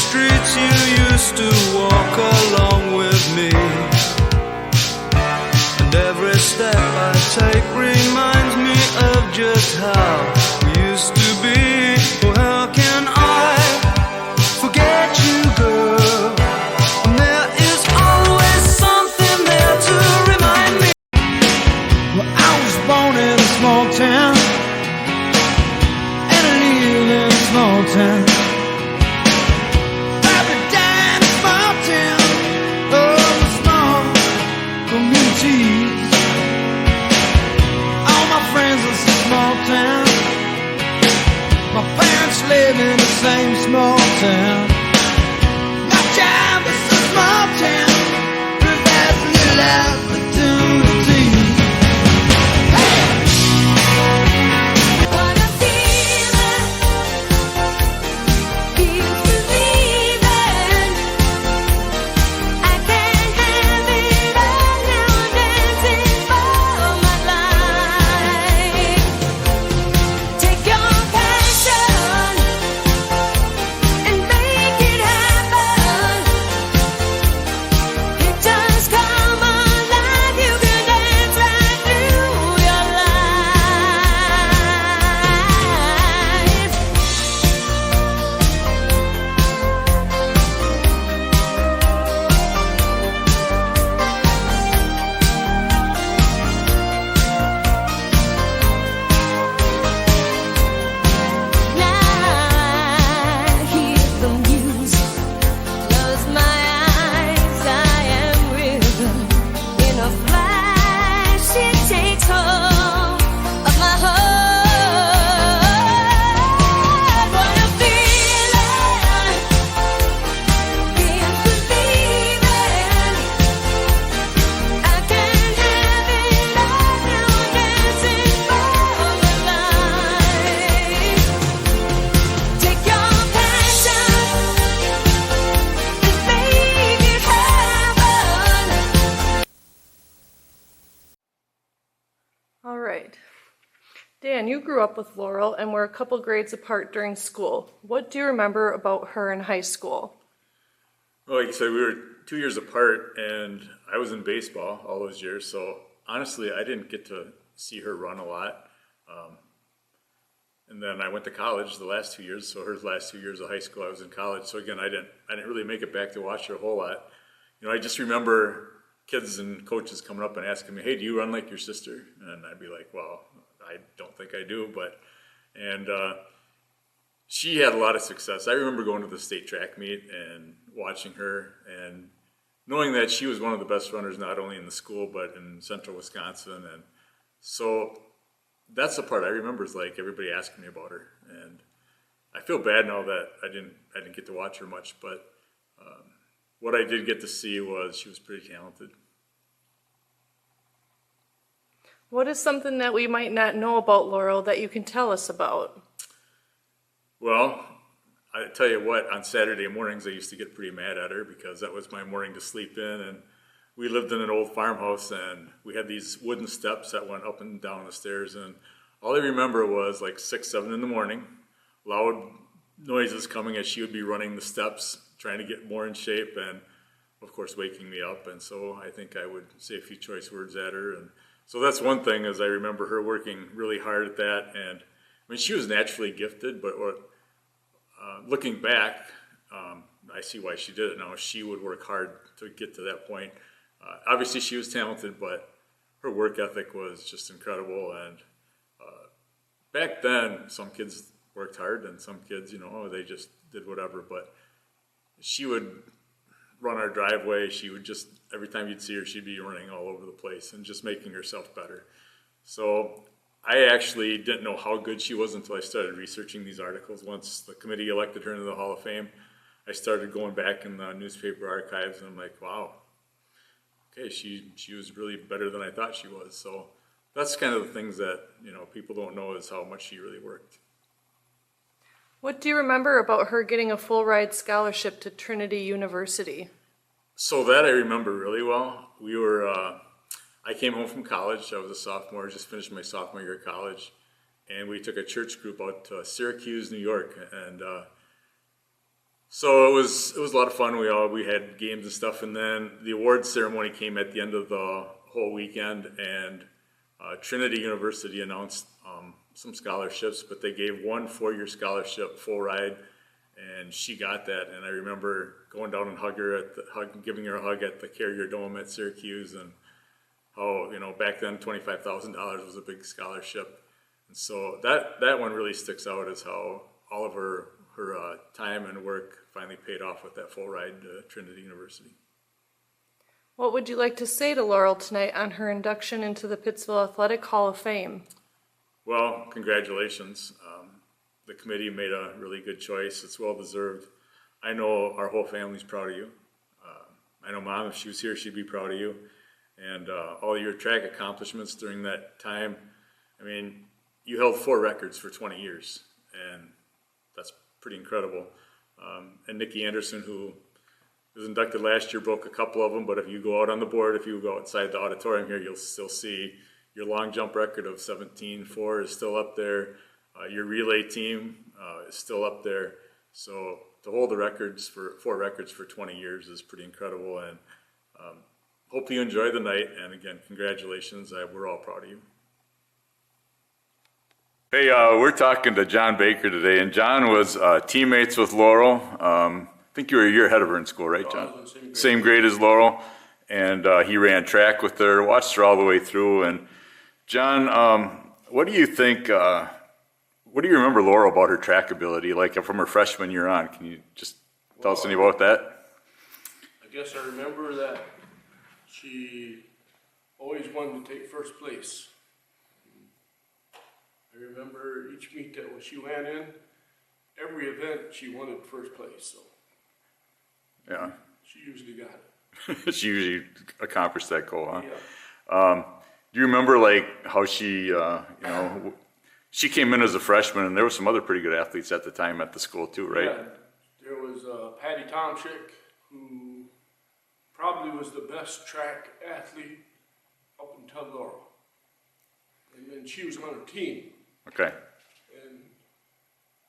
streets you used to walk along with me, and every step I take reminds me of just how we used to be. Oh, how can I forget you, girl? And there is always something there to remind me. Well, I was born in a small town, and I live in a small town. Live in the same small town. My job is a small town, but that's a little opportunity. Hey! What I'm feeling, feels believing. I can't have it all now, dancing for my life. Take your passion and make it happen. It just come alive. You can dance right through your life. Now hear the music, close my eyes, I am rhythm. In a flash, it takes hold of my heart. What I'm feeling, feels believing. I can't have it all now, dancing for my life. Take your passion and make it happen. All right. Dan, you grew up with Laurel and were a couple grades apart during school. What do you remember about her in high school? Well, like you said, we were 2 years apart, and I was in baseball all those years. So honestly, I didn't get to see her run a lot. And then I went to college the last 2 years. So her last 2 years of high school, I was in college. So again, I didn't really make it back to watch her a whole lot. You know, I just remember kids and coaches coming up and asking me, "Hey, do you run like your sister?" And I'd be like, "Well, I don't think I do," and she had a lot of success. I remember going to the state track meet and watching her and knowing that she was one of the best runners, not only in the school, but in central Wisconsin. And so that's the part I remember, is like everybody asking me about her. And I feel bad now that I didn't get to watch her much, but what I did get to see was she was pretty talented. What is something that we might not know about Laurel that you can tell us about? Well, I tell you what, on Saturday mornings I used to get pretty mad at her because that was my morning to sleep in, and we lived in an old farmhouse, and we had these wooden steps that went up and down the stairs, and all I remember was like 6, 7 in the morning, loud noises coming as she would be running the steps, trying to get more in shape, and of course waking me up. And so I think I would say a few choice words at her. And so that's one thing, is I remember her working really hard at that. And I mean, she was naturally gifted, but looking back, I see why she did it now. She would work hard to get to that point. Obviously she was talented, but her work ethic was just incredible. And back then, some kids worked hard, and some kids, they just did whatever. But she would run our driveway. She would just, every time you'd see her, she'd be running all over the place and just making herself better. So I actually didn't know how good she was until I started researching these articles. Once the committee elected her into the Hall of Fame, I started going back in the newspaper archives, and I'm like, wow, okay, she was really better than I thought she was. So that's kind of the things that, people don't know, is how much she really worked. What do you remember about her getting a full ride scholarship to Trinity University? So that I remember really well. I came home from college. I was a sophomore, just finished my sophomore year of college, and we took a church group out to Syracuse, New York, and So it was a lot of fun. We had games and stuff, and then the awards ceremony came at the end of the whole weekend, and Trinity University announced some scholarships, but they gave one 4-year scholarship, full ride, and she got that. And I remember going down and giving her a hug at the Carrier Dome at Syracuse, and how, back then $25,000 was a big scholarship. And so that one really sticks out as how all of her time and work finally paid off with that full ride to Trinity University. What would you like to say to Laurel tonight on her induction into the Pittsville Athletic Hall of Fame? Well, congratulations. The committee made a really good choice. It's well deserved. I know our whole family's proud of you. I know Mom, if she was here, she'd be proud of you. And all your track accomplishments during that time. I mean, you held 4 records for 20 years, and that's pretty incredible. And Nikki Anderson, who was inducted last year, broke a couple of them, but if you go out on the board, if you go outside the auditorium here, you'll still see your long jump record of 17.4 is still up there. Your relay team is still up there. So to hold the records for 4 records for 20 years is pretty incredible, and hope you enjoy the night. And again, congratulations. We're all proud of you. Hey, we're talking to John Baker today, and John was teammates with Laurel. I think you were a year ahead of her in school, right, John? Same grade as Laurel, and he ran track with her, watched her all the way through. And John, what do you think, what do you remember Laurel about her track ability, like from her freshman year on? Can you just tell us anything about that? I guess I remember that she always wanted to take first place. I remember each meet that when she went in, every event she wanted first place. So Yeah. she usually got it. She usually accomplished that goal, huh? Yeah. Do you remember like how she, she came in as a freshman, and there were some other pretty good athletes at the time at the school too, right? Yeah, there was Patty Tomczyk, who probably was the best track athlete up until Laurel. And then she was on her team. Okay. And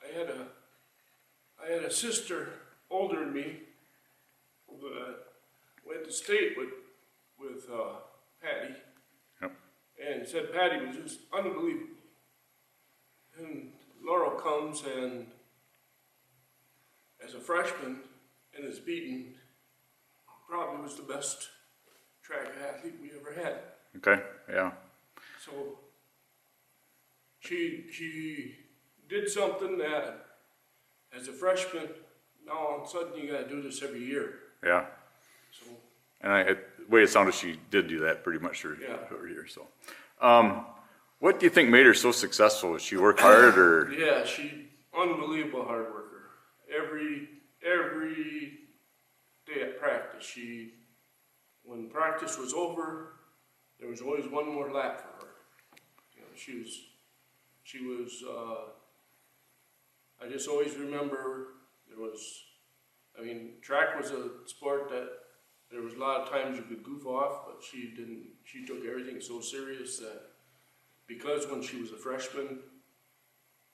I had a sister older than me that went to state with Patty. Yep. And said Patty was just unbelievable. And Laurel comes and as a freshman and is beaten, probably was the best track athlete we ever had. Okay, yeah. So she did something that as a freshman, now all of a sudden you gotta do this every year. Yeah. So And the way it sounded, she did do that pretty much her year. So, what do you think made her so successful? Did she work hard, or? yeah, she unbelievable hard worker. Every day at practice, when practice was over, there was always one more lap for her. She was. I just always remember track was a sport that there was a lot of times you could goof off, but she didn't. She took everything so serious that because when she was a freshman,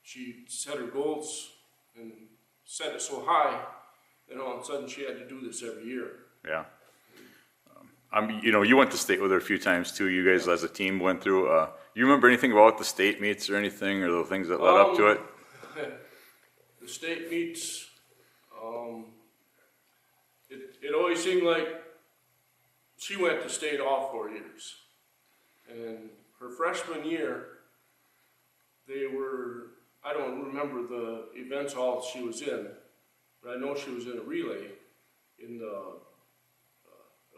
she set her goals and set it so high, then all of a sudden she had to do this every year. Yeah. You went to state with her a few times too. You guys as a team went through. Do you remember anything about the state meets or anything, or the things that led up to it? The state meets, it always seemed like she went to state all 4 years. And her freshman year, I don't remember the events hall she was in, but I know she was in a relay,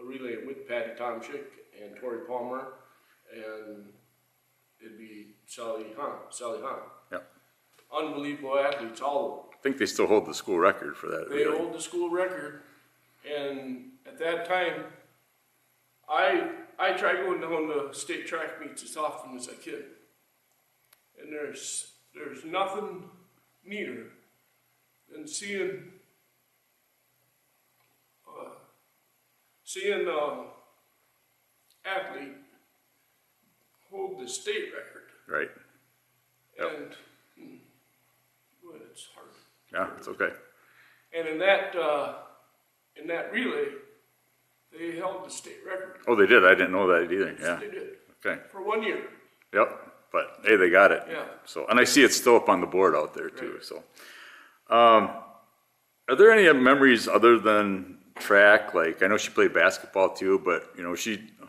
a relay with Patty Tomczyk and Tori Palmer, and it'd be Sally Hahn. Yeah. Unbelievable athletes, all of them. I think they still hold the school record for that. They hold the school record, and at that time, I tried going down to state track meets as often as I could. And there's nothing neater than seeing athlete hold the state record. Right. Yep. And well, it's hard. Yeah, it's okay. And in that relay, they held the state record. Oh, they did. I didn't know that either. Yeah. They did. Okay. For 1 year. Yep. But hey, they got it. Yeah. So, and I see it's still up on the board out there too. Right. So, are there any memories other than track? Like, I know she played basketball too, but you know,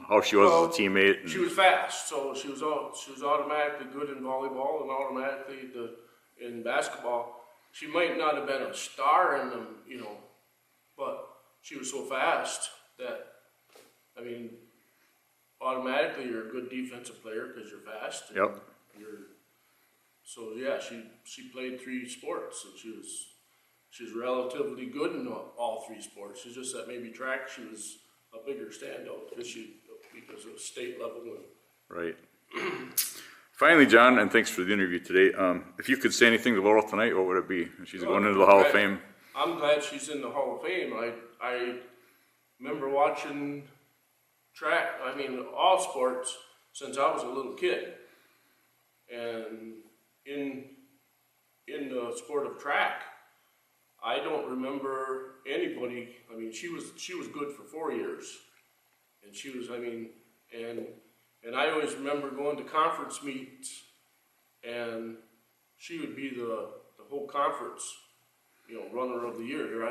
how she was as a teammate. And She was fast, so she was automatically good in volleyball and automatically in basketball. She might not have been a star in them, you know, but she was so fast that, I mean, automatically you're a good defensive player because you're fast. Yep. So yeah, she played 3 sports and she was relatively good in all 3 sports. It's just that maybe track she was a bigger standout because of state level. Right. Finally, John, and thanks for the interview today. If you could say anything to Laurel tonight, what would it be? She's going into the Hall of Fame. I'm glad she's in the Hall of Fame. I remember watching track, I mean, all sports since I was a little kid. And in the sport of track, I don't remember anybody. I mean, she was good for 4 years. And she was, I mean, and I always remember going to conference meets, and she would be the whole conference, you know, runner of the year.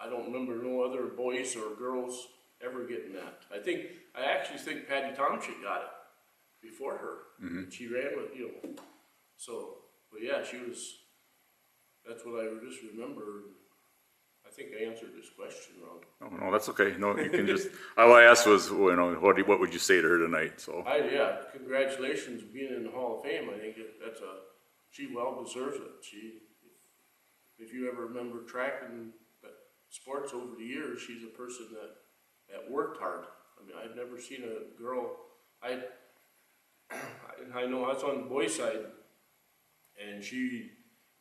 I don't remember no other boys or girls ever getting that. I actually think Patty Tomczyk got it before her. Mm-hmm. She ran with, you know, so, but yeah, that's what I just remember. I think I answered this question wrong. Oh, no, that's okay. No, you can just, all I asked was, you know, what would you say to her tonight? So. Yeah, congratulations being in the Hall of Fame. I think she well deserves it. If you ever remember tracking sports over the years, she's a person that worked hard. I mean, I've never seen a girl, I know I was on the boys' side, and she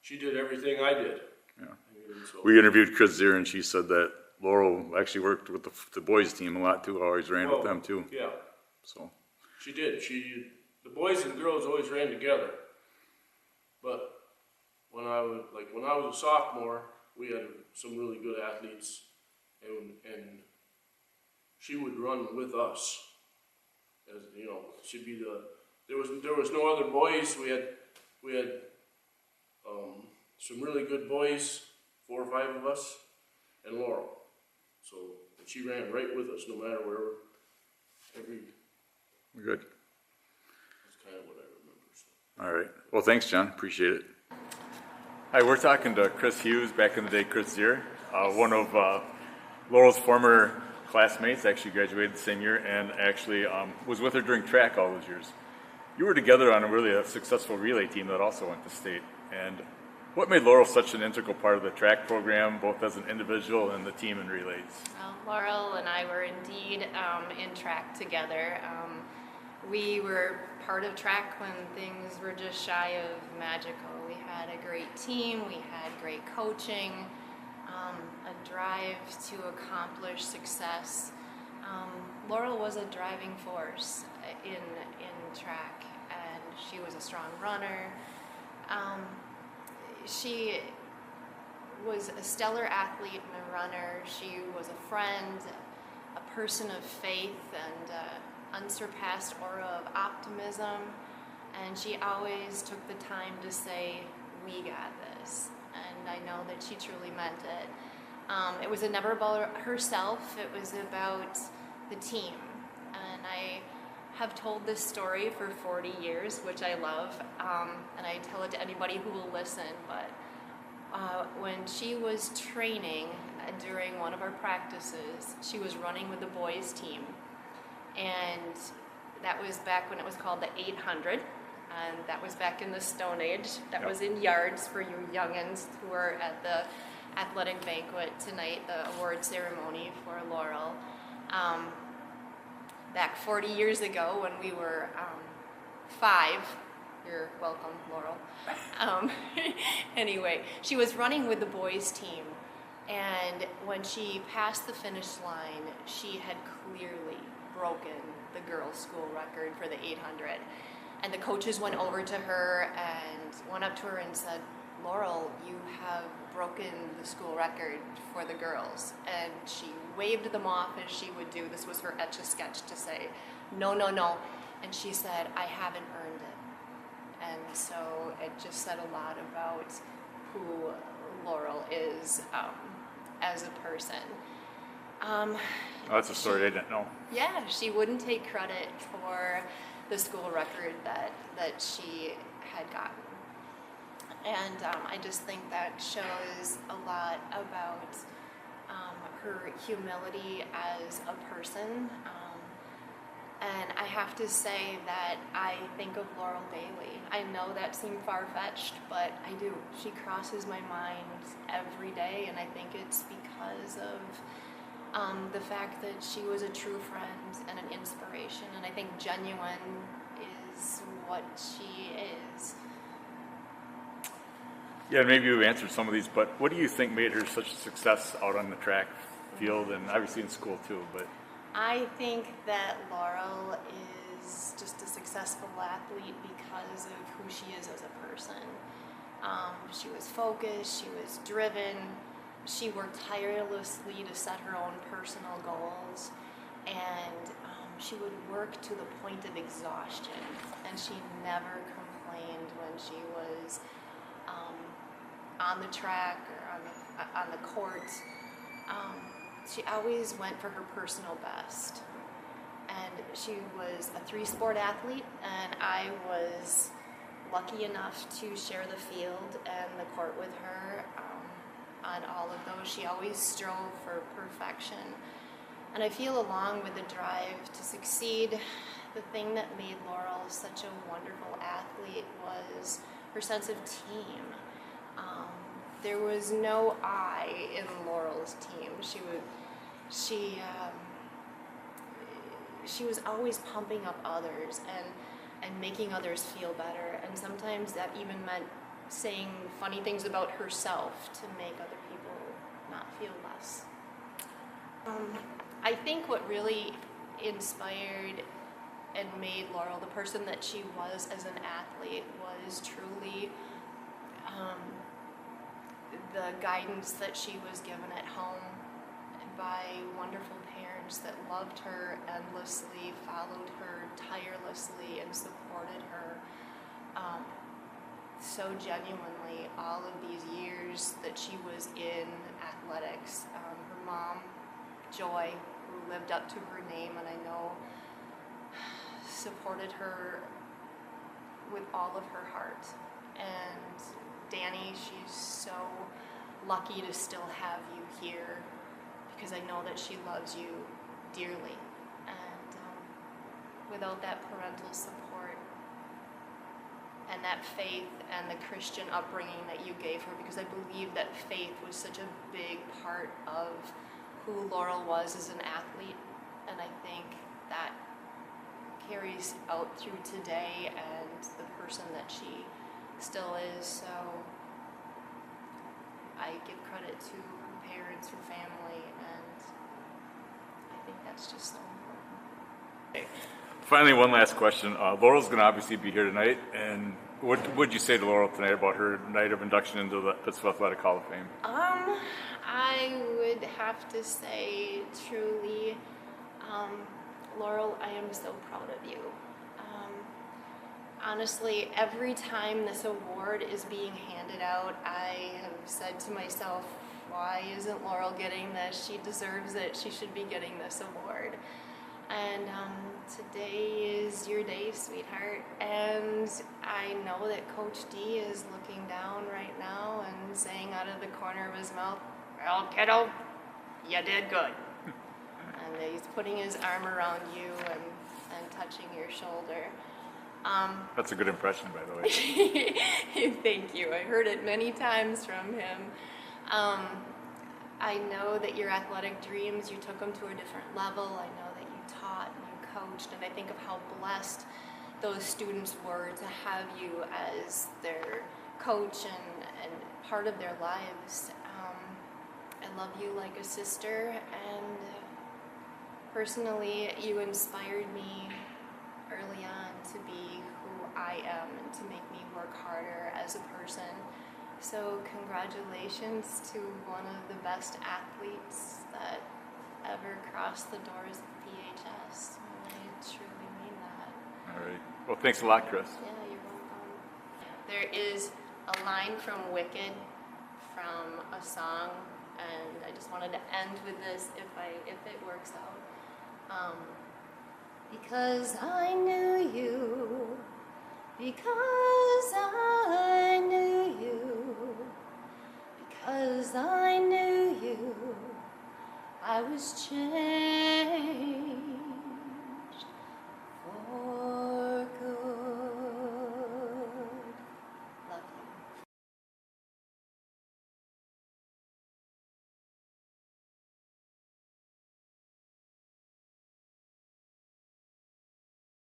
did everything I did. Yeah. I mean, so. We interviewed Chris Zier, and she said that Laurel actually worked with the boys' team a lot too. Always ran with them too. Yeah. So. She did. The boys and girls always ran together. But when I was a sophomore, we had some really good athletes, and she would run with us. As you know, she'd be there was no other boys. We had some really good boys, 4 or 5 of us, and Laurel. So she ran right with us, no matter where. Good. That's kind of what I remember. So. All right. Well, thanks, John. Appreciate it. Hi, we're talking to Chris Hughes, back in the day, Chris Zier, one of Laurel's former classmates, actually graduated the same year, and actually was with her during track all those years. You were together on a successful relay team that also went to state. And what made Laurel such an integral part of the track program, both as an individual and the team in relays? Well, Laurel and I were indeed in track together. We were part of track when things were just shy of magical. We had a great team, we had great coaching, a drive to accomplish success. Laurel was a driving force in track, and she was a strong runner. She was a stellar athlete and a runner. She was a friend, a person of faith, and unsurpassed aura of optimism. And she always took the time to say, "We got this." And I know that she truly meant it. It was never about herself. It was about the team. And I have told this story for 40 years, which I love, and I tell it to anybody who will listen, but when she was training during one of our practices, she was running with the boys' team, and that was back when it was called the 800, and that was back in the Stone Age. That was in yards for you youngins who are at the athletic banquet tonight, the award ceremony for Laurel. Back 40 years ago when we were 5, you're welcome, Laurel. Anyway, she was running with the boys' team, and when she passed the finish line, she had clearly broken the girls' school record for the 800. And the coaches went over to her and went up to her and said, Laurel, you have broken the school record for the girls. And she waved them off as she would do. This was her Etch-a-Sketch to say, no, no, no. And she said, I haven't earned it. And so it just said a lot about who Laurel is as a person. Oh, that's a story I didn't know. Yeah, she wouldn't take credit for the school record that she had gotten. And I just think that shows a lot about her humility as a person. And I have to say that I think of Laurel daily. I know that seemed far-fetched, but I do. She crosses my mind every day, and I think it's because of the fact that she was a true friend and an inspiration, and I think genuine is what she is. Yeah, maybe you've answered some of these, but what do you think made her such a success out on the track field and obviously in school too? But I think that Laurel is just a successful athlete because of who she is as a person. She was focused, she was driven, she worked tirelessly to set her own personal goals, and she would work to the point of exhaustion, and she never complained when she was on the track or on the court. She always went for her personal best. And she was a 3-sport athlete, and I was lucky enough to share the field and the court with her on all of those. She always strove for perfection. And I feel along with the drive to succeed, the thing that made Laurel such a wonderful athlete was her sense of team. There was no I in Laurel's team. She was always pumping up others and making others feel better. And sometimes that even meant saying funny things about herself to make other people not feel less. I think what really inspired and made Laurel the person that she was as an athlete was truly the guidance that she was given at home by wonderful parents that loved her endlessly, followed her tirelessly, and supported her so genuinely all of these years that she was in athletics. Her mom, Joy, who lived up to her name, and I know supported her with all of her heart. And Danny, she's so lucky to still have you here because I know that she loves you dearly. And without that parental support and that faith and the Christian upbringing that you gave her, because I believe that faith was such a big part of who Laurel was as an athlete, and I think that carries out through today and the person that she still is. So I give credit to her parents, her family, and I think that's just so important. finally, one last question. Laurel's going to obviously be here tonight, and what would you say to Laurel tonight about her night of induction into the Pittsfield Athletic Hall of Fame? I would have to say, truly, Laurel, I am so proud of you. Honestly, every time this award is being handed out, I have said to myself, why isn't Laurel getting this? She deserves it. She should be getting this award. And today is your day, sweetheart. And I know that Coach D is looking down right now and saying out of the corner of his mouth, well, kiddo, you did good. And he's putting his arm around you and touching your shoulder. That's a good impression, by the way. Thank you. I heard it many times from him. I know that your athletic dreams, you took them to a different level. I know that you taught and you coached, and I think of how blessed those students were to have you as their coach and part of their lives. I love you like a sister, and personally, you inspired me early on to be who I am and to make me work harder as a person. So congratulations to one of the best athletes that ever crossed the doors of PHS. I truly mean that. All right. Well, thanks a lot, Chris. Yeah, you're welcome. There is a line from Wicked from a song, and I just wanted to end with this if it works out. Because I knew you, because I knew you, because I knew you, I was changed.